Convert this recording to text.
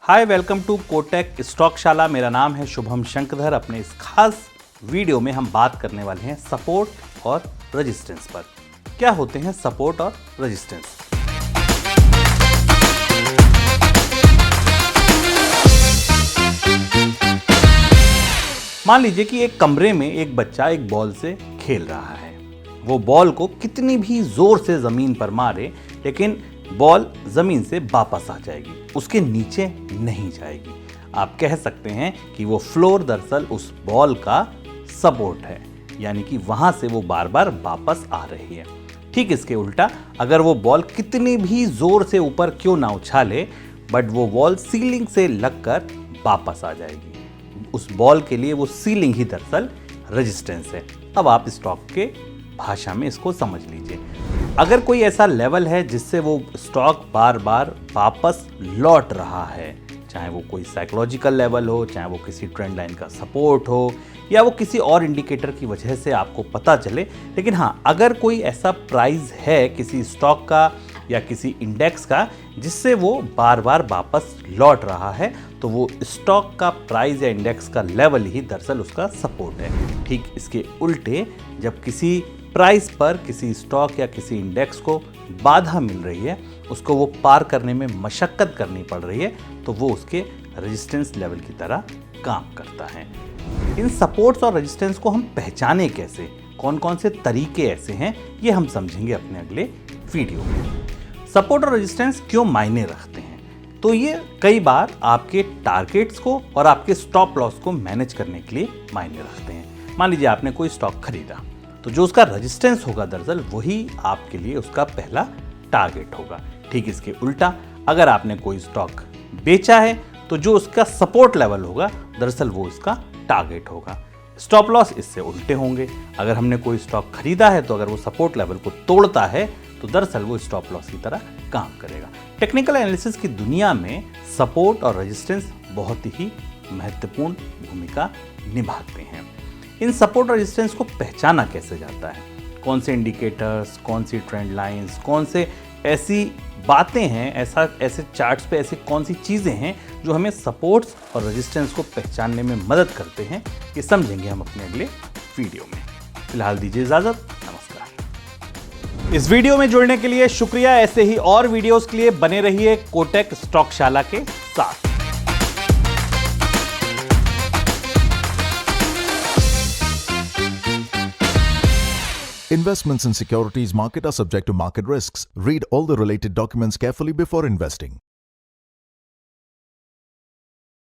Hi, welcome to Kotak Stockshaala. मेरा नाम है शुभम शंकरधर। अपने इस खास वीडियो में हम बात करने वाले हैं सपोर्ट और रेजिस्टेंस पर। क्या होते हैं सपोर्ट और रेजिस्टेंस? मान लीजिए कि एक कमरे में एक बच्चा एक बॉल से खेल रहा है। वो बॉल को कितनी भी जोर से जमीन पर मारे, लेकिन बॉल जमीन से वापस आ जाएगी, उसके नीचे नहीं जाएगी। आप कह सकते हैं कि वो फ्लोर दरअसल उस बॉल का सपोर्ट है, यानी कि वहां से वो बार बार वापस आ रही है। ठीक इसके उल्टा, अगर वो बॉल कितनी भी जोर से ऊपर क्यों ना उछाले, बट वो बॉल सीलिंग से लगकर वापस आ जाएगी। उस बॉल के लिए वो सीलिंग ही दरअसल रेजिस्टेंस है। अब आप स्टॉक के भाषा में इसको समझ लीजिए। अगर कोई ऐसा लेवल है जिससे वो स्टॉक बार बार वापस लौट रहा है, चाहे वो कोई साइकोलॉजिकल लेवल हो, चाहे वो किसी ट्रेंड लाइन का सपोर्ट हो, या वो किसी और इंडिकेटर की वजह से आपको पता चले, लेकिन हाँ, अगर कोई ऐसा प्राइस है किसी स्टॉक का या किसी इंडेक्स का जिससे वो बार बार वापस लौट रहा है, तो वो स्टॉक का प्राइस या इंडेक्स का लेवल ही दरअसल उसका सपोर्ट है। ठीक इसके उल्टे, जब किसी प्राइस पर किसी स्टॉक या किसी इंडेक्स को बाधा मिल रही है, उसको वो पार करने में मशक्कत करनी पड़ रही है, तो वो उसके रेजिस्टेंस लेवल की तरह काम करता है। इन सपोर्ट्स और रेजिस्टेंस को हम पहचाने कैसे, कौन कौन से तरीके ऐसे हैं, ये हम समझेंगे अपने अगले वीडियो में। सपोर्ट और रेजिस्टेंस क्यों मायने रखते हैं? तो ये कई बार आपके टारगेट्स को और आपके स्टॉप लॉस को मैनेज करने के लिए मायने रखते हैं। मान लीजिए आपने कोई स्टॉक खरीदा, तो जो उसका रेजिस्टेंस होगा दरअसल वही आपके लिए उसका पहला टारगेट होगा। ठीक इसके उल्टा, अगर आपने कोई स्टॉक बेचा है, तो जो उसका सपोर्ट लेवल होगा दरअसल वो इसका टारगेट होगा। स्टॉप लॉस इससे उल्टे होंगे। अगर हमने कोई स्टॉक खरीदा है, तो अगर वो सपोर्ट लेवल को तोड़ता है, तो दरअसल वो स्टॉप लॉस की तरह काम करेगा। टेक्निकल एनालिसिस की दुनिया में सपोर्ट और रेजिस्टेंस बहुत ही महत्वपूर्ण भूमिका निभाते हैं। इन सपोर्ट और रेजिस्टेंस को पहचाना कैसे जाता है? कौन से इंडिकेटर्स, कौन सी ट्रेंड लाइंस, कौन से ऐसी बातें हैं, ऐसे चार्ट्स पे ऐसी कौन सी चीज़ें हैं जो हमें सपोर्ट्स और रेजिस्टेंस को पहचानने में मदद करते हैं, ये समझेंगे हम अपने अगले वीडियो में। फिलहाल दीजिए इजाज़त। नमस्कार। इस वीडियो में जुड़ने के लिए शुक्रिया। ऐसे ही और वीडियोस के लिए बने रहिए कोटक स्टॉकशाला के साथ। Investments in securities market are subject to market risks. Read all the related documents carefully before investing.